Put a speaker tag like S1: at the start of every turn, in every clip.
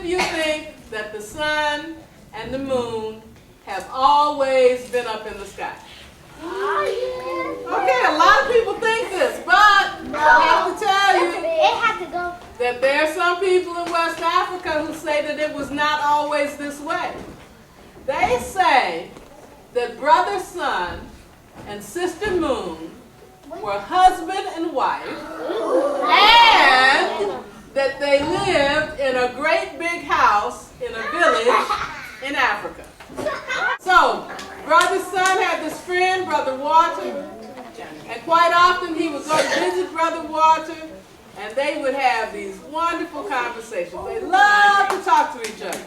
S1: of you think that the sun and the moon have always been up in the sky? Okay, a lot of people think this, but I have to tell you that there are some people in West Africa who say that it was not always this way. They say that Brother Sun and Sister Moon were husband and wife, and that they lived in a great big house in a village in Africa. So, Brother Sun had this friend, Brother Water, and quite often he would go to visit Brother Water, and they would have these wonderful conversations. They loved to talk to each other.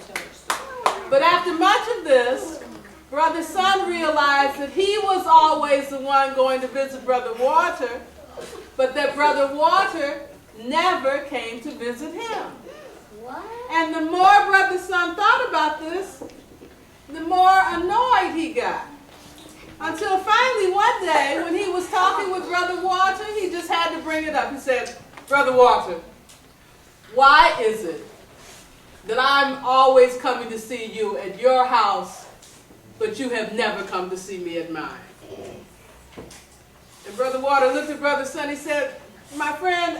S1: But after much of this, Brother Sun realized that he was always the one going to visit Brother Water, but that Brother Water never came to visit him. What? And the more Brother Sun thought about this, the more annoyed he got. Until finally one day, when he was talking with Brother Water, he just had to bring it up. He said, Brother Water, why is it that I'm always coming to see you at your house, but you have never come to see me at mine? And Brother Water looked at Brother Sun. He said, my friend,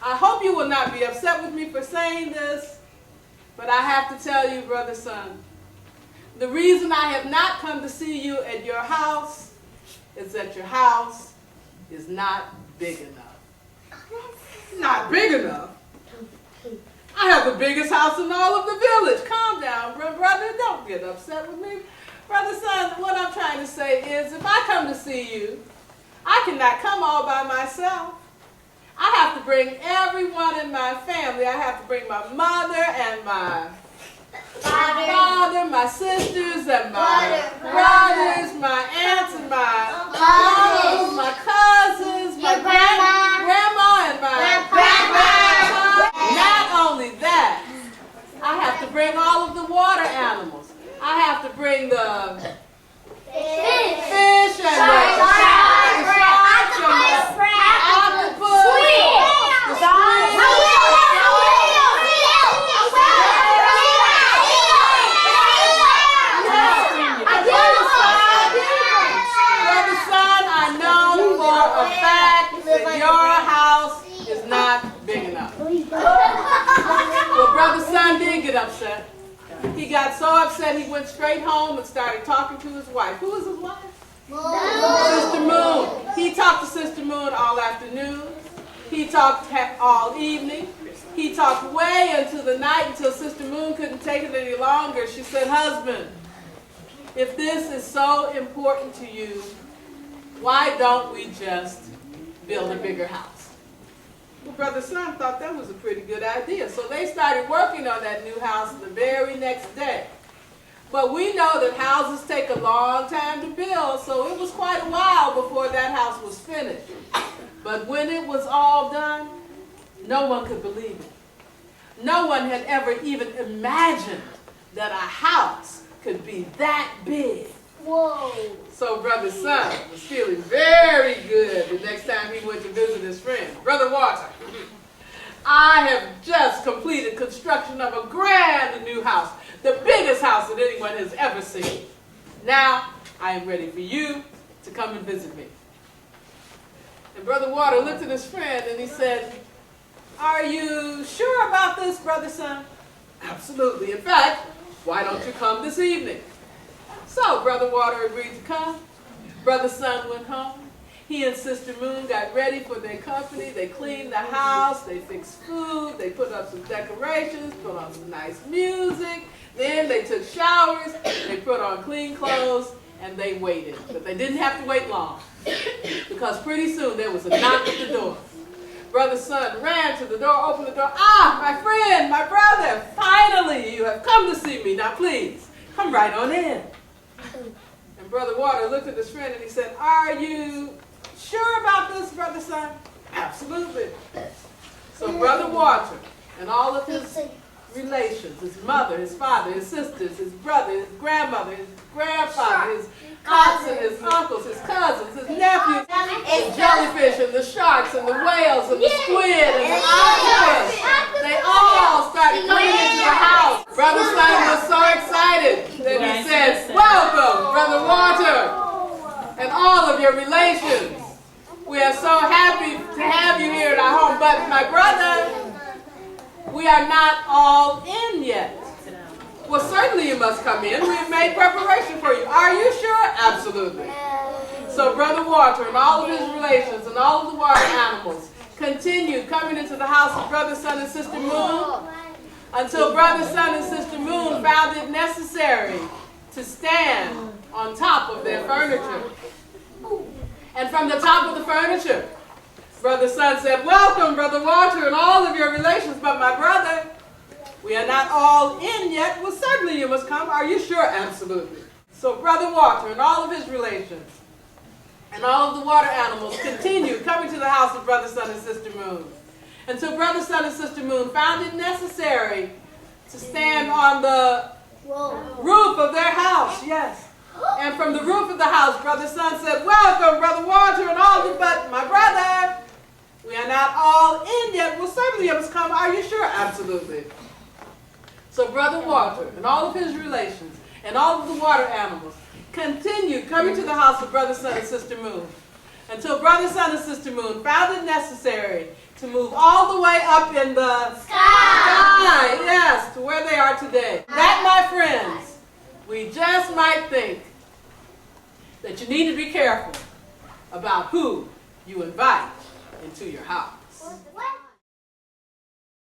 S1: I hope you will not be upset with me for saying this, but I have to tell you, Brother Sun, the reason I have not come to see you at your house is that your house is not big enough. Not big enough? I have the biggest house in all of the village. Calm down, brother. Don't get upset with me. Brother Sun, what I'm trying to say is if I come to see you, I cannot come all by myself. I have to bring everyone in my family. I have to bring my mother and my father, my sisters and my brothers, my aunts and my uncles, my cousins, my grandma and my grandpa. Not only that, I have to bring all of the water animals. I have to bring the fish and the sharks and the octopus, the squid. Well, Brother Sun did get upset. He got so upset he went straight home and started talking to his wife. Who was his wife? Sister Moon. He talked to Sister Moon all afternoon. He talked all evening. He talked way into the night until Sister Moon couldn't take it any longer. She said, husband, if this is so important to you, why don't we just build a bigger house? Well, Brother Sun thought that was a pretty good idea. So they started working on that new house the very next day. But we know that houses take a long time to build, so it was quite a while before that house was finished. But when it was all done, no one could believe it. No one had ever even imagined that a house could be that big. Whoa. So Brother Sun was feeling very good the next time he went to visit his friend. Brother Water, I have just completed construction of a grand new house, the biggest house that anyone has ever seen. Now I am ready for you to come and visit me. And Brother Water looked at his friend and he said, are you sure about this, Brother Sun? Absolutely. In fact, why don't you come this evening? So Brother Water agreed to come. Brother Sun went home. He and Sister Moon got ready for their company. They cleaned the house. They fixed food. They put up some decorations, put on some nice music. Then they took showers. They put on clean clothes, and they waited. But they didn't have to wait long because pretty soon there was a knock at the door. Brother Sun ran to the door, opened the door. Ah, my friend, my brother, finally you have come to see me. Now please, come right on in. And Brother Water looked at his friend and he said, are you sure about this, Brother Sun? Absolutely. So Brother Water and all of his relations, his mother, his father, his sisters, his brother, his grandmother, his grandfather, his aunts and his uncles, his cousins, his nephews, the jellyfish and the sharks and the whales and the squid and the octopus, they all started coming into the house your relations. We are so happy to have you here at our home. But my brother, we are not all in yet. Well, certainly you must come in. We've made preparation for you. Are you sure? Absolutely. So Brother Walter and all of his relations and all of the water animals continued coming into the house of Brother, Sun, and Sister Moon until Brother, Sun, and Sister Moon found it necessary to stand on top of their furniture. And from the top of the furniture, Brother Sun said, welcome, Brother Walter, and all of your relations, but my brother, we are not all in yet. Well, certainly you must come. Are you sure? Absolutely. So Brother Walter and all of his relations and all of the water animals continued coming to the house of Brother Sun and Sister Moon until Brother Sun and Sister Moon found it necessary to stand on the roof of their house. Yes. And from the roof of the house, Brother Sun said, welcome, Brother Walter and all of you, but my brother, we are not all in yet. Well, certainly you must come. Are you sure? Absolutely. So Brother Walter and all of his relations and all of the water animals continued coming to the house of Brother Sun and Sister Moon until Brother Sun and Sister Moon found it necessary to move all the way up in the sky, yes, to where they are today. That, my friends, we just might think that you need to be careful about who you invite into your house.